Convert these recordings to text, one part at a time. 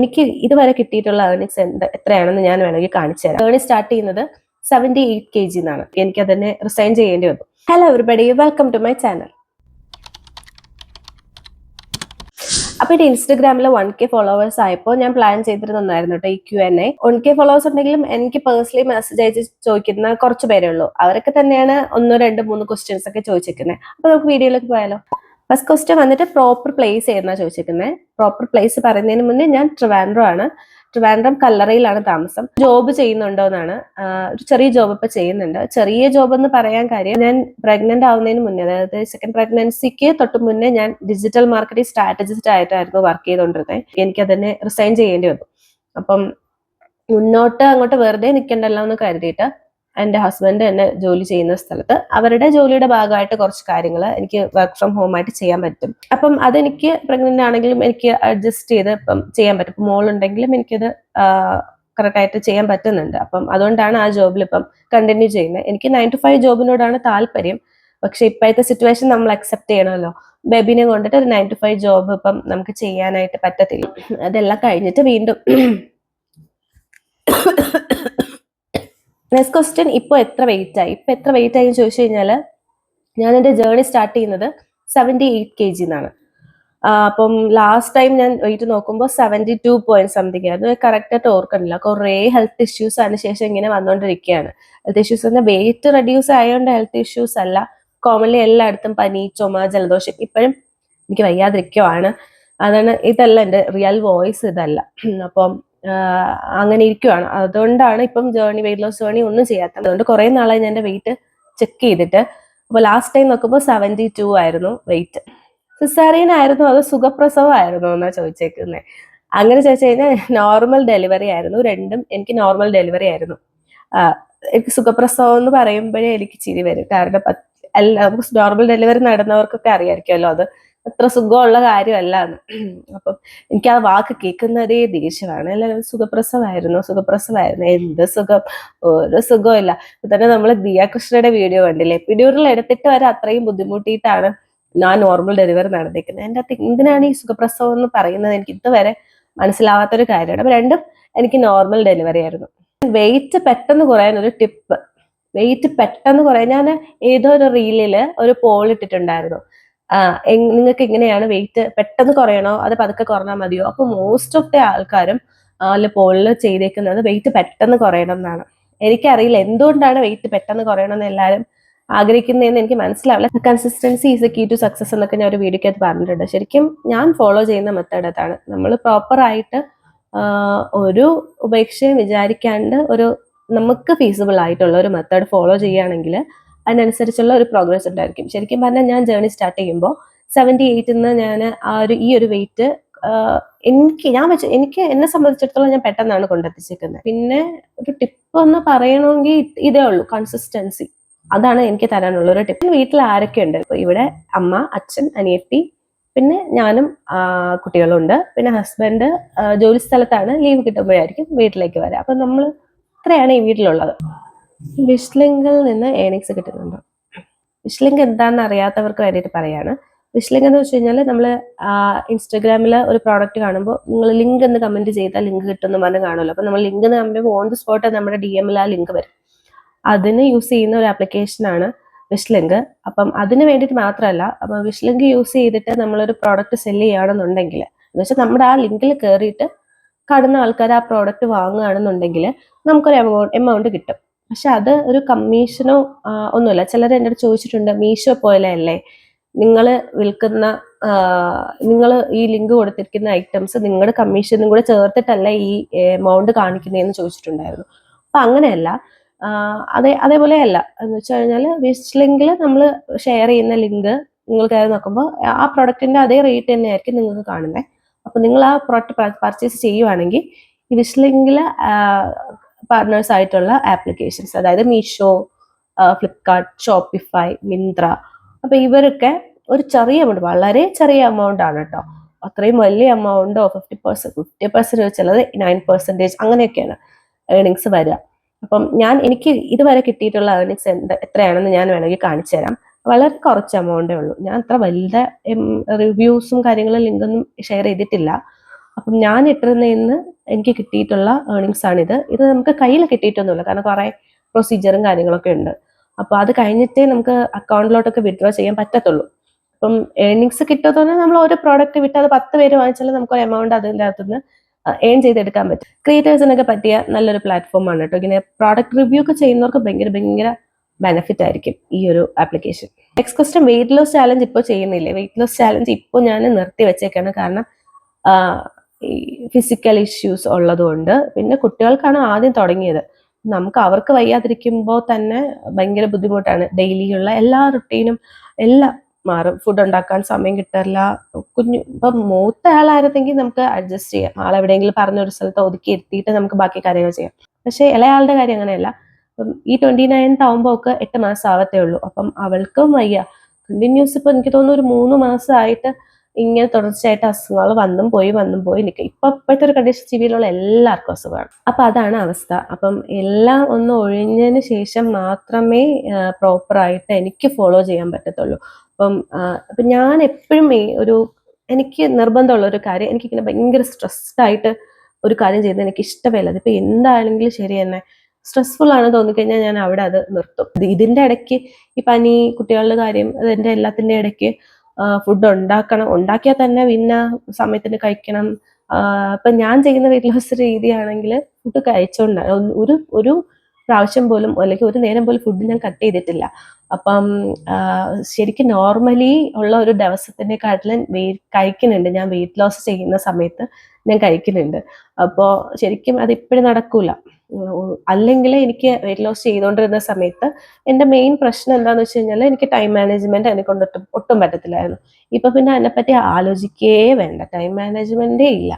എനിക്ക് ഇതുവരെ കിട്ടിയിട്ടുള്ള ഏർണിങ്സ് എത്രയാണെന്ന് ഞാൻ വേണമെങ്കിൽ കാണിച്ചു തരാം. ഏർണിംഗ് സ്റ്റാർട്ട് ചെയ്യുന്നത് 78 kg എന്നാണ്. എനിക്ക് അതിനെ റിസൈൻ ചെയ്യേണ്ടി വന്നു. Hello everybody, welcome to my channel. അപ്പൊ ഇത് ഇൻസ്റ്റഗ്രാമിൽ 1K ഫോളോവേഴ്സ് ആയപ്പോൾ ഞാൻ പ്ലാൻ ചെയ്തിരുന്നതായിരുന്നു കേട്ടോ ഈ Q&A. 1K ഫോളോവേഴ്സ് ഉണ്ടെങ്കിലും എനിക്ക് പേഴ്സണലി മെസ്സേജ് അയച്ച് ചോദിക്കുന്ന കുറച്ച് പേരേ ഉള്ളൂ. അവരൊക്കെ തന്നെയാണ് 1, 2, 3 ക്വസ്റ്റ്യൻസ് ഒക്കെ ചോദിച്ചിരിക്കുന്നത്. അപ്പൊ നമുക്ക് വീഡിയോയിലേക്ക് പോയാലോ. ഫസ്റ്റ് ക്വസ്റ്റ്യൻ വന്നിട്ട് പ്രോപ്പർ പ്ലേസ് ഏതെന്നാ ചോദിച്ചിരിക്കുന്നത്. പ്രോപ്പർ പ്ലേസ് പറയുന്നതിന് മുന്നേ ഞാൻ ട്രിവാൻഡ്രം ആണ്. ട്രിവാൻഡ്രം കല്ലറയിലാണ് താമസം. ജോബ് ചെയ്യുന്നുണ്ടോ എന്നാണ്. ഒരു ചെറിയ ജോബ് ഇപ്പൊ ചെയ്യുന്നുണ്ട്. ചെറിയ ജോബ് എന്ന് പറയാൻ കാര്യം, ഞാൻ പ്രഗ്നന്റ് ആവുന്നതിന് മുന്നേ, അതായത് സെക്കൻഡ് പ്രഗ്നൻസിക്ക് തൊട്ട് മുന്നേ ഞാൻ ഡിജിറ്റൽ മാർക്കറ്റിംഗ് സ്ട്രാറ്റജിസ്റ്റ് ആയിട്ടായിരുന്നു വർക്ക് ചെയ്തുകൊണ്ടിരുന്നത്. എനിക്ക് അതിനെ റിസൈൻ ചെയ്യേണ്ടി വന്നു. അപ്പം മുന്നോട്ട് അങ്ങോട്ട് വെറുതെ നിൽക്കണ്ടല്ലോ എന്ന് കരുതിയിട്ട് എൻ്റെ ഹസ്ബൻഡ് എന്നെ ജോലി ചെയ്യുന്ന സ്ഥലത്ത് അവരുടെ ജോലിയുടെ ഭാഗമായിട്ട് കുറച്ച് കാര്യങ്ങൾ എനിക്ക് വർക്ക് ഫ്രം ഹോം ആയിട്ട് ചെയ്യാൻ പറ്റും. അപ്പം അതെനിക്ക് പ്രഗ്നന്റ് ആണെങ്കിലും എനിക്ക് അഡ്ജസ്റ്റ് ചെയ്ത് ഇപ്പം ചെയ്യാൻ പറ്റും. ഇപ്പം മോളുണ്ടെങ്കിലും എനിക്കത് കറക്റ്റായിട്ട് ചെയ്യാൻ പറ്റുന്നുണ്ട്. അപ്പം അതുകൊണ്ടാണ് ആ ജോബിൽ ഇപ്പം കണ്ടിന്യൂ ചെയ്യുന്നത്. എനിക്ക് 9 to 5 ജോബിനോടാണ് താല്പര്യം. പക്ഷെ ഇപ്പോഴത്തെ സിറ്റുവേഷൻ നമ്മൾ അക്സെപ്റ്റ് ചെയ്യണമല്ലോ. ബേബിനെ കൊണ്ടിട്ട് ഒരു 9 to 5 ജോബ് ഇപ്പം നമുക്ക് ചെയ്യാനായിട്ട് പറ്റത്തില്ല. അതെല്ലാം കഴിഞ്ഞിട്ട് വീണ്ടും നെക്സ്റ്റ് ക്വസ്റ്റ്യൻ, ഇപ്പോൾ എത്ര വെയിറ്റ് ആയി എന്ന് ചോദിച്ചു കഴിഞ്ഞാൽ, ഞാൻ എൻ്റെ ജേർണി സ്റ്റാർട്ട് ചെയ്യുന്നത് 78 kg എന്നാണ്. അപ്പം ലാസ്റ്റ് ടൈം ഞാൻ വെയിറ്റ് നോക്കുമ്പോൾ 72 പോയിന്റ് സംതിങ് ആയിരുന്നു. കറക്റ്റായിട്ട് ഓർക്കണില്ല. കുറേ ഹെൽത്ത് ഇഷ്യൂസ് അതിന് ശേഷം ഇങ്ങനെ വന്നുകൊണ്ടിരിക്കുകയാണ്. ഹെൽത്ത് ഇഷ്യൂസ് പറഞ്ഞാൽ വെയിറ്റ് റെഡ്യൂസ് ആയതുകൊണ്ട് ഹെൽത്ത് ഇഷ്യൂസ് അല്ല. കോമൺലി എല്ലായിടത്തും പനി, ചുമ, ജലദോഷം. ഇപ്പോഴും എനിക്ക് വയ്യാതിരിക്കുവാണ്. ഇതല്ല എൻ്റെ റിയൽ വോയിസ്, ഇതല്ല. അപ്പം അങ്ങനെ ഇരിക്കുവാണ്. അതുകൊണ്ടാണ് ഇപ്പം വെയിറ്റ് ലോസ് ജേർണി ഒന്നും ചെയ്യാത്തത്. അതുകൊണ്ട് കുറെ നാളായി ഞാൻ എൻ്റെ വെയിറ്റ് ചെക്ക് ചെയ്തിട്ട്. അപ്പോൾ ലാസ്റ്റ് ടൈം നോക്കുമ്പോൾ 72 ആയിരുന്നു വെയിറ്റ്. സിസേറിയൻ ആയിരുന്നു അതോ സുഖപ്രസവം ആയിരുന്നു എന്നാ ചോദിച്ചേക്കുന്നത്. അങ്ങനെ ചോദിച്ചു കഴിഞ്ഞാൽ നോർമൽ ഡെലിവറി ആയിരുന്നു. രണ്ടും എനിക്ക് നോർമൽ ഡെലിവറി ആയിരുന്നു. എനിക്ക് സുഖപ്രസവം എന്ന് പറയുമ്പോഴേ എനിക്ക് ചിരി വരും. കാരണം നമുക്ക് നോർമൽ ഡെലിവറി നടന്നവർക്കൊക്കെ അറിയാമായിരിക്കുമല്ലോ അത് അത്ര സുഖമുള്ള കാര്യമല്ല എന്ന്. അപ്പം എനിക്ക് ആ വാക്ക് കേൾക്കുന്നതേ ദേഷ്യമാണ്. എല്ലാവരും സുഖപ്രസവമായിരുന്നു. എന്ത് സുഖം, ഒരു സുഖമില്ല. തന്നെ നമ്മൾ ദിയ കൃഷ്ണയുടെ വീഡിയോ കണ്ടില്ലേ, എപ്പിഡ്യൂറൽ എടുത്തിട്ട് വരെ അത്രയും ബുദ്ധിമുട്ടിയിട്ടാണ് ഞാൻ നോർമൽ ഡെലിവറി നടന്നിരിക്കുന്നത്. എൻ്റെ അകത്ത് എന്തിനാണ് ഈ സുഖപ്രസവം എന്ന് പറയുന്നത് എനിക്ക് ഇതുവരെ മനസ്സിലാവാത്തൊരു കാര്യമാണ്. അപ്പൊ രണ്ടും എനിക്ക് നോർമൽ ഡെലിവറി ആയിരുന്നു. വെയിറ്റ് പെട്ടെന്ന് കുറയാൻ ഒരു ടിപ്പ്, ഞാൻ ഏതോ ഒരു റീലില് ഒരു പോൾ ഇട്ടിട്ടുണ്ടായിരുന്നു. നിങ്ങൾക്ക് എങ്ങനെയാണ് വെയിറ്റ് പെട്ടെന്ന് കുറയണോ അത് പതുക്കെ കുറഞ്ഞാൽ മതിയോ? അപ്പൊ മോസ്റ്റ് ഓഫ് ദ ആൾക്കാരും പോളിൽ ചെയ്തേക്കുന്നത് വെയിറ്റ് പെട്ടെന്ന് കുറയണം എന്നാണ്. എനിക്കറിയില്ല എന്തുകൊണ്ടാണ് വെയിറ്റ് പെട്ടെന്ന് കുറയണം എന്ന് എല്ലാവരും ആഗ്രഹിക്കുന്നതെന്ന് എനിക്ക് മനസ്സിലാവില്ല. Consistency is a key to success എന്നൊക്കെ ഞാൻ ഒരു വീഡിയോക്കകത്ത് പറഞ്ഞിട്ടുണ്ട്. ശരിക്കും ഞാൻ ഫോളോ ചെയ്യുന്ന മെത്തേഡ് അതാണ്. നമ്മൾ പ്രോപ്പറായിട്ട് ഒരു ഉപേക്ഷയും വിചാരിക്കാണ്ട് നമുക്ക് ഫീസിബിൾ ആയിട്ടുള്ള ഒരു മെത്തേഡ് ഫോളോ ചെയ്യുകയാണെങ്കിൽ അതിനനുസരിച്ചുള്ള ഒരു പ്രോഗ്രസ് ഉണ്ടായിരിക്കും. ശരിക്കും പറഞ്ഞാൽ ഞാൻ ജേർണി സ്റ്റാർട്ട് ചെയ്യുമ്പോൾ 78 ഞാൻ ഈ ഒരു വെയിറ്റ് എനിക്ക് എന്നെ സംബന്ധിച്ചിടത്തോളം ഞാൻ പെട്ടെന്നാണ് കൊണ്ടെത്തിച്ചിരിക്കുന്നത്. പിന്നെ ഒരു ടിപ്പ് എന്ന് പറയണമെങ്കിൽ ഇതേ ഉള്ളൂ, കൺസിസ്റ്റൻസി. അതാണ് എനിക്ക് തരാനുള്ള ഒരു ടിപ്പ്. വീട്ടിൽ ആരൊക്കെ ഉണ്ട്? ഇപ്പൊ ഇവിടെ അമ്മ, അച്ഛൻ, അനിയത്തി, പിന്നെ ഞാനും കുട്ടികളുണ്ട്. പിന്നെ ഹസ്ബൻഡ് ജോലി സ്ഥലത്താണ്. ലീവ് കിട്ടുമ്പോഴായിരിക്കും വീട്ടിലേക്ക് വരാം. അപ്പൊ നമ്മൾ ഇത്രയാണ് ഈ വീട്ടിലുള്ളത്. വിഷ്ലിങ്കിൽ നിന്ന് ഏണിങ്സ് കിട്ടുന്നുണ്ട്. വിഷ്ലിങ്ക് എന്താണെന്ന് അറിയാത്തവർക്ക് വേണ്ടിയിട്ട് പറയാണ്. വിഷ്ലിങ്ക് എന്ന് വെച്ച് കഴിഞ്ഞാൽ നമ്മൾ ഇൻസ്റ്റഗ്രാമിൽ ഒരു പ്രോഡക്റ്റ് കാണുമ്പോൾ നിങ്ങൾ ലിങ്ക് എന്ന് കമന്റ് ചെയ്താൽ ലിങ്ക് കിട്ടുമെന്ന് പറഞ്ഞ് കാണുമല്ലോ. അപ്പൊ നമ്മൾ ലിങ്ക് എന്ന് പറയുമ്പോൾ ഓൺ ദി സ്പോട്ട് നമ്മുടെ DM ആ ലിങ്ക് വരും. അതിന് യൂസ് ചെയ്യുന്ന ഒരു ആപ്ലിക്കേഷനാണ് വിഷ്ലിങ്ക്. അപ്പം അതിന് വേണ്ടിയിട്ട് മാത്രമല്ല, അപ്പൊ വിഷ്ലിങ്ക് യൂസ് ചെയ്തിട്ട് നമ്മളൊരു പ്രോഡക്റ്റ് സെല് ചെയ്യുകയാണെന്നുണ്ടെങ്കിൽ, എന്ന് വെച്ചാൽ നമ്മുടെ ആ ലിങ്കിൽ കയറിയിട്ട് കാണുന്ന ആൾക്കാർ ആ പ്രോഡക്റ്റ് വാങ്ങുകയാണെന്നുണ്ടെങ്കിൽ നമുക്കൊരു എമൗണ്ട് കിട്ടും. പക്ഷെ അത് ഒരു കമ്മീഷനോ ഒന്നുമില്ല. ചിലർ എൻ്റെ അടുത്ത് ചോദിച്ചിട്ടുണ്ട്, മീഷോ പോലെയല്ലേ നിങ്ങൾ ഈ ലിങ്ക് കൊടുത്തിരിക്കുന്ന ഐറ്റംസ് നിങ്ങളുടെ കമ്മീഷനും കൂടെ ചേർത്തിട്ടല്ല ഈ എമൗണ്ട് കാണിക്കുന്നതെന്ന് ചോദിച്ചിട്ടുണ്ടായിരുന്നു. അപ്പൊ അങ്ങനെയല്ല, അതേപോലെയല്ല. എന്ന് വെച്ച് കഴിഞ്ഞാൽ വിഷ് ലിങ്കിൽ നമ്മൾ ഷെയർ ചെയ്യുന്ന ലിങ്ക് നിങ്ങൾ കയറി നോക്കുമ്പോൾ ആ പ്രൊഡക്റ്റിന്റെ അതേ റേറ്റ് തന്നെയായിരിക്കും നിങ്ങൾക്ക് കാണുന്നത്. അപ്പൊ നിങ്ങൾ ആ പ്രോഡക്റ്റ് പർച്ചേസ് ചെയ്യുവാണെങ്കിൽ ഈ വിഷ് ലിങ്കിൽ പാർട്ട്നേഴ്സ് ആയിട്ടുള്ള ആപ്ലിക്കേഷൻസ്, അതായത് മീഷോ, ഫ്ലിപ്കാർട്ട്, ഷോപ്പിഫൈ, മിന്ത്ര, അപ്പൊ ഇവരൊക്കെ ഒരു ചെറിയ എമൗണ്ട്, വളരെ ചെറിയ എമൗണ്ട് ആണ് കേട്ടോ. അത്രയും വലിയ എമൗണ്ടോ 50% ചിലത് 9% അങ്ങനെയൊക്കെയാണ് ഏർണിങ്സ് വരിക. അപ്പം എനിക്ക് ഇതുവരെ കിട്ടിയിട്ടുള്ള ഏർണിങ്സ് എത്രയാണെന്ന് ഞാൻ വേണമെങ്കിൽ കാണിച്ചു തരാം. വളരെ കുറച്ച് എമൗണ്ടേ ഉള്ളൂ. ഞാൻ അത്ര വലുത റിവ്യൂസും കാര്യങ്ങളും ലിങ്കൊന്നും ഷെയർ ചെയ്തിട്ടില്ല. അപ്പം ഞാൻ ഇട്ടിരുന്നതിന്ന് എനിക്ക് കിട്ടിയിട്ടുള്ള ഏർണിങ്സ് ആണിത്. ഇത് നമുക്ക് കയ്യിൽ കിട്ടിയിട്ടൊന്നുമില്ല, കാരണം കുറേ പ്രൊസീജിയറും കാര്യങ്ങളൊക്കെ ഉണ്ട്. അപ്പോൾ അത് കഴിഞ്ഞിട്ടേ നമുക്ക് അക്കൗണ്ടിലോട്ടൊക്കെ വിഡ്രോ ചെയ്യാൻ പറ്റത്തുള്ളൂ. അപ്പം ഏർണിങ്സ് കിട്ടുമെന്ന് നമ്മൾ ഒരു പ്രോഡക്റ്റ് വിട്ട് അത് 10 പേര് വാങ്ങിച്ചാൽ നമുക്ക് ഒരു എമൗണ്ട് അതിൻ്റെ അകത്തുനിന്ന് ഏൺ ചെയ്തെടുക്കാൻ പറ്റും. ക്രിയേറ്റേഴ്സിനൊക്കെ പറ്റിയ നല്ലൊരു പ്ലാറ്റ്ഫോമാണ് കേട്ടോ. ഇങ്ങനെ പ്രോഡക്റ്റ് റിവ്യൂ ഒക്കെ ചെയ്യുന്നവർക്ക് ഭയങ്കര ഭയങ്കര ബെനിഫിറ്റ് ആയിരിക്കും ഈ ഒരു application. Next question, weight loss challenge ഇപ്പോൾ ചെയ്യുന്നില്ലേ? വെയിറ്റ് ലോസ് ചാലഞ്ച് ഇപ്പോൾ ഞാൻ നിർത്തി വെച്ചേക്കാണ്. കാരണം ഈ ഫിസിക്കൽ ഇഷ്യൂസ് ഉള്ളതുകൊണ്ട്. പിന്നെ കുട്ടികൾക്കാണ് ആദ്യം തുടങ്ങിയത്. നമുക്ക് അവർക്ക് വയ്യാതിരിക്കുമ്പോൾ തന്നെ ഭയങ്കര ബുദ്ധിമുട്ടാണ്. ഡെയിലിയുള്ള എല്ലാ റുട്ടീനും എല്ലാം മാറും. ഫുഡ് ഉണ്ടാക്കാൻ സമയം കിട്ടില്ല. ഇപ്പം മൂത്ത ആളായിരുന്നെങ്കിൽ നമുക്ക് അഡ്ജസ്റ്റ് ചെയ്യാം. ആളെവിടെയെങ്കിലും പറഞ്ഞൊരു സ്ഥലത്ത് ഒതുക്കി ഇരുത്തിയിട്ട് നമുക്ക് ബാക്കി കാര്യങ്ങൾ ചെയ്യാം. പക്ഷേ ഇളയാളുടെ കാര്യം അങ്ങനെയല്ല. അപ്പം ഈ 29th ആവുമ്പോൾ ഒക്കെ 8 മാസം ആവത്തേ ഉള്ളൂ. അപ്പം അവൾക്കും വയ്യ. കണ്ടിന്യൂസ് ഇപ്പൊ എനിക്ക് തോന്നുന്നു ഒരു 3 മാസമായിട്ട് ഇങ്ങനെ തുടർച്ചയായിട്ട് അസുഖങ്ങൾ വന്നും പോയി നിൽക്കുക. ഇപ്പോഴത്തെ ഒരു കണ്ടീഷൻ ജീവിയിലുള്ള എല്ലാവർക്കും അസുഖമാണ്. അപ്പൊ അതാണ് അവസ്ഥ. അപ്പം എല്ലാം ഒന്ന് ഒഴിഞ്ഞതിന് ശേഷം മാത്രമേ പ്രോപ്പറായിട്ട് എനിക്ക് ഫോളോ ചെയ്യാൻ പറ്റത്തുള്ളൂ. അപ്പം ഞാൻ എപ്പോഴും എനിക്ക് നിർബന്ധമുള്ള ഒരു കാര്യം, എനിക്കിങ്ങനെ ഭയങ്കര സ്ട്രെസ്ഡ് ആയിട്ട് ഒരു കാര്യം ചെയ്യുന്നത് എനിക്ക് ഇഷ്ടമല്ല. അതിപ്പോൾ എന്താണെങ്കിലും ശരി തന്നെ സ്ട്രെസ്ഫുൾ ആണ് തോന്നിക്കഴിഞ്ഞാൽ ഞാൻ അവിടെ അത് നിർത്തും. ഇതിന്റെ ഇടയ്ക്ക് ഈ പനി, കുട്ടികളുടെ കാര്യം, അതിന്റെ എല്ലാത്തിന്റെ ഇടയ്ക്ക് ഫുഡ് ഉണ്ടാക്കിയാൽ തന്നെ പിന്നെ സമയത്തിന് കഴിക്കണം. ഇപ്പൊ ഞാൻ ചെയ്യുന്ന വെയിറ്റ് ലോസ് രീതിയാണെങ്കിൽ ഫുഡ് കഴിച്ചോണ്ടാണ് ഒരു പ്രാവശ്യം പോലും അല്ലെങ്കിൽ ഒരു നേരം പോലും ഫുഡ് ഞാൻ കട്ട് ചെയ്തിട്ടില്ല. അപ്പം ശരിക്കും നോർമലി ഉള്ള ഒരു ദിവസത്തിനെക്കാട്ടിലും കഴിക്കുന്നുണ്ട്. ഞാൻ വെയിറ്റ് ലോസ് ചെയ്യുന്ന സമയത്ത് ഞാൻ കഴിക്കുന്നുണ്ട്. അപ്പോൾ ശരിക്കും അത് ഇപ്പോഴും നടക്കൂല. അല്ലെങ്കിൽ എനിക്ക് വെയിറ്റ് ലോസ് ചെയ്തുകൊണ്ടിരുന്ന സമയത്ത് എൻ്റെ മെയിൻ പ്രശ്നം എന്താണെന്ന് വെച്ച് കഴിഞ്ഞാൽ എനിക്ക് ടൈം മാനേജ്മെന്റ് എന്നെ കൊണ്ട് ഒട്ടും പറ്റത്തില്ലായിരുന്നു. ഇപ്പൊ പിന്നെ അതിനെപ്പറ്റി ആലോചിക്കേ വേണ്ട, ടൈം മാനേജ്മെന്റേ ഇല്ല.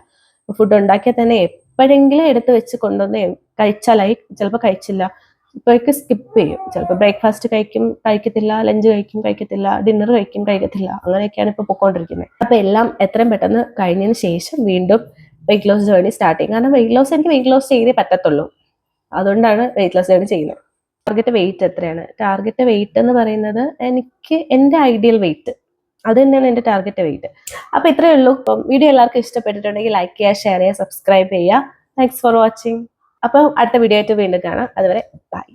ഫുഡ് ഉണ്ടാക്കിയാൽ തന്നെ എപ്പോഴെങ്കിലും എടുത്ത് വെച്ച് കൊണ്ടുവന്ന് കഴിച്ചാലായി, ചിലപ്പോൾ കഴിച്ചില്ല, ഇപ്പോഴേക്ക് സ്കിപ്പ് ചെയ്യും. ചിലപ്പോൾ ബ്രേക്ക്ഫാസ്റ്റ് കഴിക്കത്തില്ല, ലഞ്ച് കഴിക്കത്തില്ല, ഡിന്നർ കഴിക്കത്തില്ല. അങ്ങനെയൊക്കെയാണ് ഇപ്പോൾ പൊക്കോണ്ടിരിക്കുന്നത്. അപ്പൊ എല്ലാം എത്രയും പെട്ടെന്ന് കഴിഞ്ഞതിന് ശേഷം വീണ്ടും വെയിറ്റ് ലോസ് ജേർണി സ്റ്റാർട്ട് ചെയ്യും. കാരണം എനിക്ക് വെയിറ്റ് ലോസ് ചെയ്തേ പറ്റത്തുള്ളൂ. അതുകൊണ്ടാണ് വെയിറ്റ് ലോസ് ജേർണി ചെയ്യുന്നത്. ടാർഗറ്റ് വെയിറ്റ് എത്രയാണ്? ടാർഗറ്റ് വെയിറ്റ് എന്ന് പറയുന്നത് എനിക്ക് എൻ്റെ ഐഡിയൽ വെയിറ്റ്, അത് തന്നെയാണ് എൻ്റെ ടാർഗറ്റ് വെയിറ്റ്. അപ്പൊ ഇത്രയേ ഉള്ളൂ. ഇപ്പം വീഡിയോ എല്ലാവർക്കും ഇഷ്ടപ്പെട്ടിട്ടുണ്ടെങ്കിൽ ലൈക്ക് ചെയ്യുക, ഷെയർ ചെയ്യുക, സബ്സ്ക്രൈബ് ചെയ്യുക. Thanks for watching. അപ്പം അടുത്ത വീഡിയോ ആയിട്ട് വീണ്ടും കാണാം. അതുവരെ ബൈ.